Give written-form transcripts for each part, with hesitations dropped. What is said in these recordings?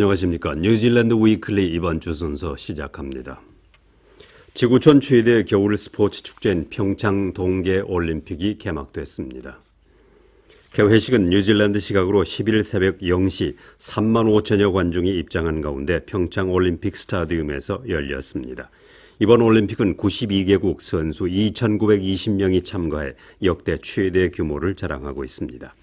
안녕하십니까. 뉴질랜드 위클리 이번 주 순서 시작합니다. 지구촌 최대 겨울 스포츠 축제인 평창 동계올림픽이 개막됐습니다. 개회식은 뉴질랜드 시각으로 10일 새벽 0시 3만 5천여 관중이 입장한 가운데 평창 올림픽 스타디움에서 열렸습니다. 이번 올림픽은 92개국 선수 2,920명이 참가해 역대 최대 규모를 자랑하고 있습니다.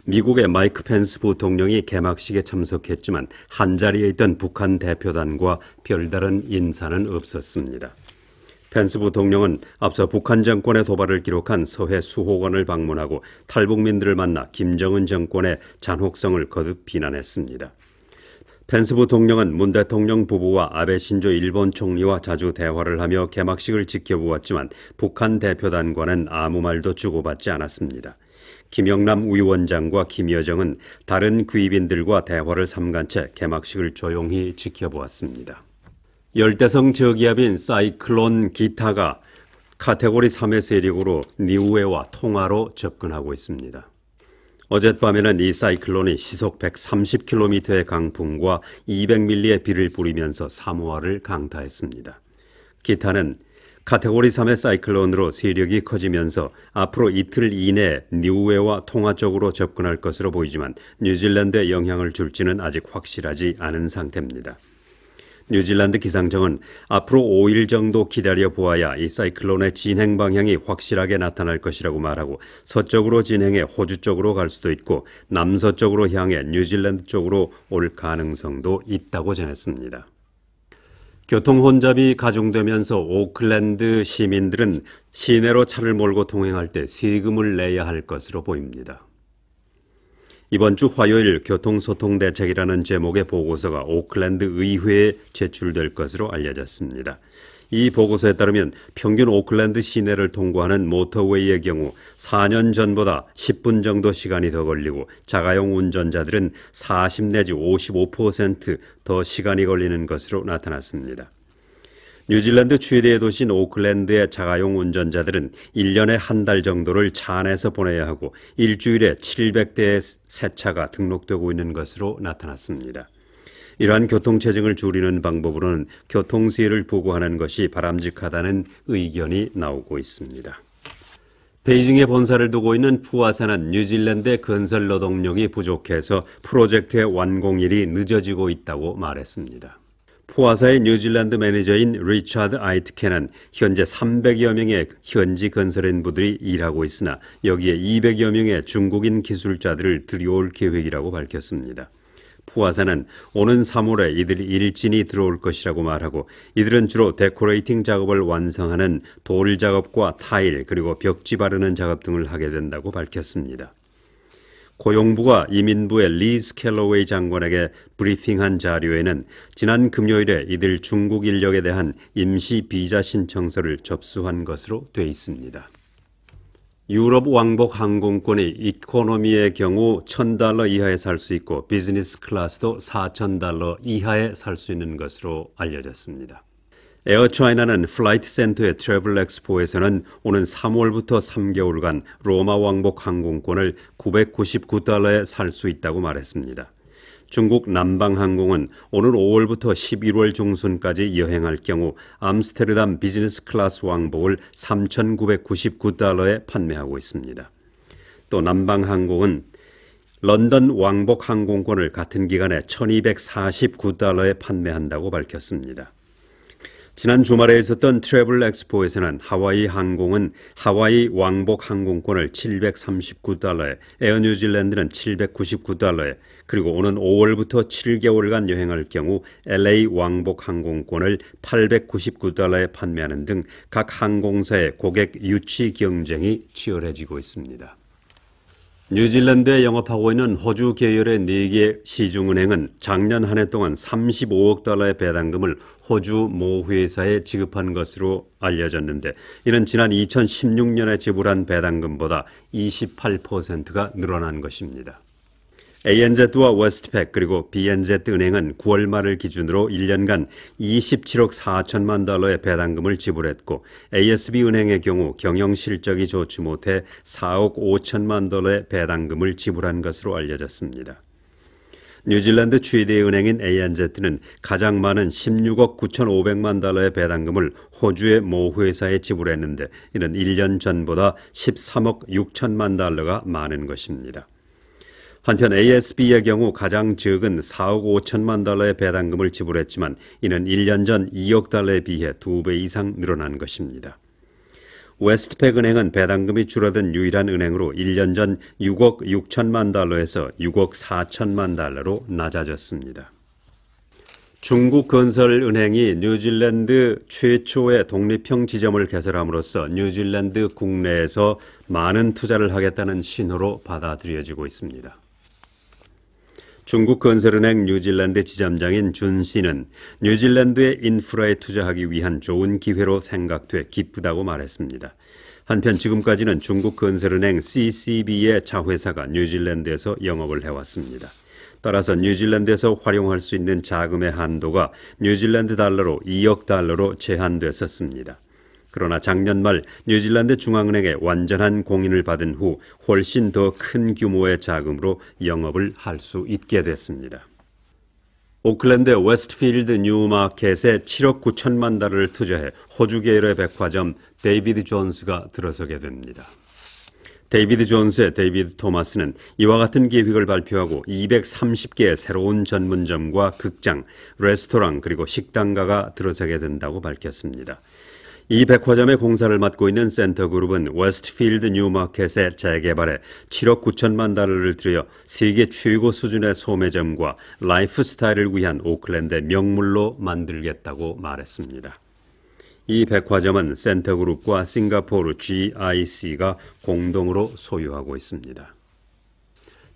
미국의 마이크 펜스 부통령이 개막식에 참석했지만 한자리에 있던 북한 대표단과 별다른 인사는 없었습니다. 펜스 부통령은 앞서 북한 정권의 도발을 기록한 서해 수호관을 방문하고 탈북민들을 만나 김정은 정권의 잔혹성을 거듭 비난했습니다. 펜스 부통령은 문 대통령 부부와 아베 신조 일본 총리와 자주 대화를 하며 개막식을 지켜보았지만 북한 대표단과는 아무 말도 주고받지 않았습니다. 김영남 위원장과 김여정은 다른 귀빈들과 대화를 삼간 채 개막식을 조용히 지켜보았습니다. 열대성 저기압인 사이클론 기타가 카테고리 3의 세력으로 니우에와 통화로 접근하고 있습니다. 어젯밤에는 이 사이클론이 시속 130km의 강풍과 200mm의 비를 뿌리면서 사모아를 강타했습니다. 기타는 카테고리 3의 사이클론으로 세력이 커지면서 앞으로 이틀 이내에 니우에와 통화 쪽으로 접근할 것으로 보이지만 뉴질랜드에 영향을 줄지는 아직 확실하지 않은 상태입니다. 뉴질랜드 기상청은 앞으로 5일 정도 기다려 보아야 이 사이클론의 진행 방향이 확실하게 나타날 것이라고 말하고 서쪽으로 진행해 호주 쪽으로 갈 수도 있고 남서쪽으로 향해 뉴질랜드 쪽으로 올 가능성도 있다고 전했습니다. 교통 혼잡이 가중되면서 오클랜드 시민들은 시내로 차를 몰고 통행할 때 세금을 내야 할 것으로 보입니다. 이번 주 화요일 교통소통대책이라는 제목의 보고서가 오클랜드 의회에 제출될 것으로 알려졌습니다. 이 보고서에 따르면 평균 오클랜드 시내를 통과하는 모터웨이의 경우 4년 전보다 10분 정도 시간이 더 걸리고 자가용 운전자들은 40 내지 55% 시간이 걸리는 것으로 나타났습니다. 뉴질랜드 최대 도시인 오클랜드의 자가용 운전자들은 1년에 한 달 정도를 차 안에서 보내야 하고 일주일에 700대의 새 차가 등록되고 있는 것으로 나타났습니다. 이러한 교통체증을 줄이는 방법으로는 교통세를 부과하는 것이 바람직하다는 의견이 나오고 있습니다. 베이징에 본사를 두고 있는 푸아사는 뉴질랜드의 건설 노동력이 부족해서 프로젝트의 완공일이 늦어지고 있다고 말했습니다. 푸아사의 뉴질랜드 매니저인 리차드 아이트켄은 현재 300여 명의 현지 건설인부들이 일하고 있으나 여기에 200여 명의 중국인 기술자들을 들여올 계획이라고 밝혔습니다. 푸아사는 오는 3월에 이들이 일진이 들어올 것이라고 말하고 이들은 주로 데코레이팅 작업을 완성하는 돌 작업과 타일 그리고 벽지 바르는 작업 등을 하게 된다고 밝혔습니다. 고용부가 이민부의 리즈 캘러웨이 장관에게 브리핑한 자료에는 지난 금요일에 이들 중국 인력에 대한 임시 비자 신청서를 접수한 것으로 돼 있습니다. 유럽 왕복 항공권이 이코노미의 경우 $1,000 이하에 살 수 있고 비즈니스 클래스도 $4,000 이하에 살 수 있는 것으로 알려졌습니다. 에어차이나는 플라이트 센터의 트래블 엑스포에서는 오는 3월부터 3개월간 로마 왕복 항공권을 $999에 살 수 있다고 말했습니다. 중국 남방항공은 오는 5월부터 11월 중순까지 여행할 경우 암스테르담 비즈니스 클래스 왕복을 $3,999에 판매하고 있습니다. 또 남방항공은 런던 왕복 항공권을 같은 기간에 $1,249에 판매한다고 밝혔습니다. 지난 주말에 있었던 트래블 엑스포에서는 하와이 항공은 하와이 왕복 항공권을 $739에, 에어 뉴질랜드는 $799에, 그리고 오는 5월부터 7개월간 여행할 경우 LA 왕복 항공권을 $899에 판매하는 등 각 항공사의 고객 유치 경쟁이 치열해지고 있습니다. 뉴질랜드에 영업하고 있는 호주 계열의 4개 시중은행은 작년 한 해 동안 $35억 배당금을 호주 모 회사에 지급한 것으로 알려졌는데 이는 지난 2016년에 지불한 배당금보다 28%가 늘어난 것입니다. ANZ와 웨스트팩 그리고 BNZ은행은 9월 말을 기준으로 1년간 27억 4천만 달러의 배당금을 지불했고 ASB은행의 경우 경영 실적이 좋지 못해 4억 5천만 달러의 배당금을 지불한 것으로 알려졌습니다. 뉴질랜드 최대 은행인 ANZ는 가장 많은 16억 9,500만 달러의 배당금을 호주의 모 회사에 지불했는데 이는 1년 전보다 13억 6천만 달러가 많은 것입니다. 한편 ASB의 경우 가장 적은 4억 5천만 달러의 배당금을 지불했지만 이는 1년 전 2억 달러에 비해 2배 이상 늘어난 것입니다. 웨스트팩 은행은 배당금이 줄어든 유일한 은행으로 1년 전 6억 6천만 달러에서 6억 4천만 달러로 낮아졌습니다. 중국 건설은행이 뉴질랜드 최초의 독립형 지점을 개설함으로써 뉴질랜드 국내에서 많은 투자를 하겠다는 신호로 받아들여지고 있습니다. 중국 건설은행 뉴질랜드 지점장인 준 씨는 뉴질랜드의 인프라에 투자하기 위한 좋은 기회로 생각돼 기쁘다고 말했습니다. 한편 지금까지는 중국 건설은행 CCB의 자회사가 뉴질랜드에서 영업을 해왔습니다. 따라서 뉴질랜드에서 활용할 수 있는 자금의 한도가 뉴질랜드 달러로 2억 달러로 제한됐었습니다. 그러나 작년 말 뉴질랜드 중앙은행의 완전한 공인을 받은 후 훨씬 더 큰 규모의 자금으로 영업을 할 수 있게 됐습니다. 오클랜드 웨스트필드 뉴마켓에 7억 9천만 달러를 투자해 호주 계열의 백화점 데이비드 존스가 들어서게 됩니다. 데이비드 존스의 데이비드 토마스는 이와 같은 계획을 발표하고 230개의 새로운 전문점과 극장, 레스토랑 그리고 식당가가 들어서게 된다고 밝혔습니다. 이 백화점의 공사를 맡고 있는 센터그룹은 웨스트필드 뉴마켓의 재개발에 7억 9천만 달러를 들여 세계 최고 수준의 소매점과 라이프스타일을 위한 오클랜드의 명물로 만들겠다고 말했습니다. 이 백화점은 센터그룹과 싱가포르 GIC가 공동으로 소유하고 있습니다.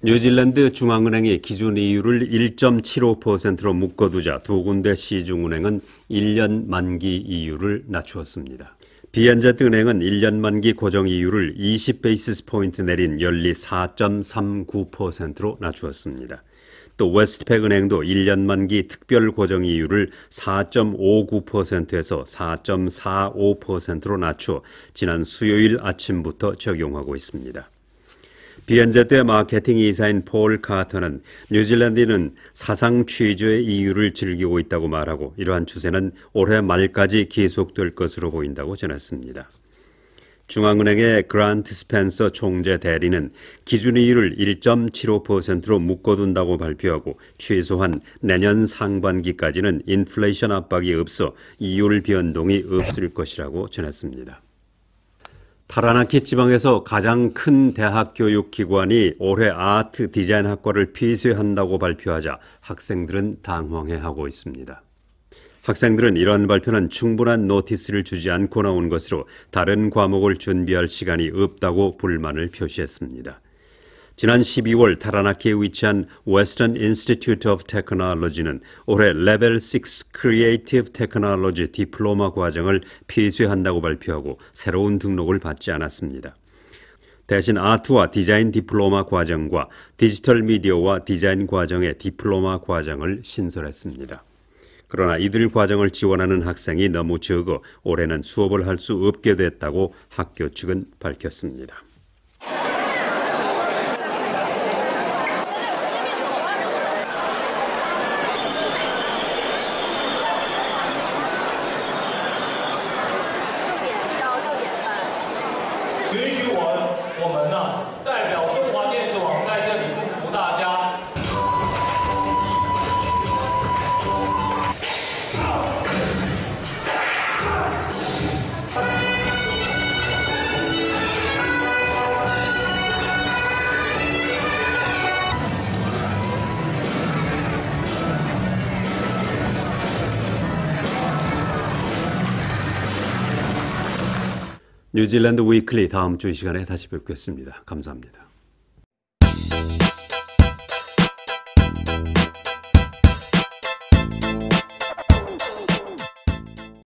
뉴질랜드 중앙은행이 기준 이율을 1.75%로 묶어두자 두 군데 시중은행은 1년 만기 이율을 낮추었습니다. BNZ 은행은 1년 만기 고정 이율을 20베이시스 포인트 내린 연리 4.39%로 낮추었습니다. 또 웨스트팩 은행도 1년 만기 특별 고정 이율을 4.59%에서 4.45%로 낮춰 지난 수요일 아침부터 적용하고 있습니다. BNZ의 마케팅 이사인 폴 카터는 뉴질랜드는 사상 최저의 이율을 즐기고 있다고 말하고 이러한 추세는 올해 말까지 계속될 것으로 보인다고 전했습니다. 중앙은행의 그란트 스펜서 총재 대리는 기준 이율을 1.75%로 묶어둔다고 발표하고 최소한 내년 상반기까지는 인플레이션 압박이 없어 이율 변동이 없을 것이라고 전했습니다. 타라나키 지방에서 가장 큰 대학 교육 기관이 올해 아트 디자인 학과를 폐쇄한다고 발표하자 학생들은 당황해하고 있습니다. 학생들은 이런 발표는 충분한 노티스를 주지 않고 나온 것으로 다른 과목을 준비할 시간이 없다고 불만을 표시했습니다. 지난 12월 타라나키에 위치한 Western Institute of Technology는 올해 레벨 6 Creative Technology 디플로마 과정을 폐쇄한다고 발표하고 새로운 등록을 받지 않았습니다. 대신 아트와 디자인 디플로마 과정과 디지털 미디어와 디자인 과정의 디플로마 과정을 신설했습니다. 그러나 이들 과정을 지원하는 학생이 너무 적어 올해는 수업을 할 수 없게 됐다고 학교 측은 밝혔습니다. 뉴질랜드 위클리 다음 주 이 시간에 다시 뵙겠습니다. 감사합니다.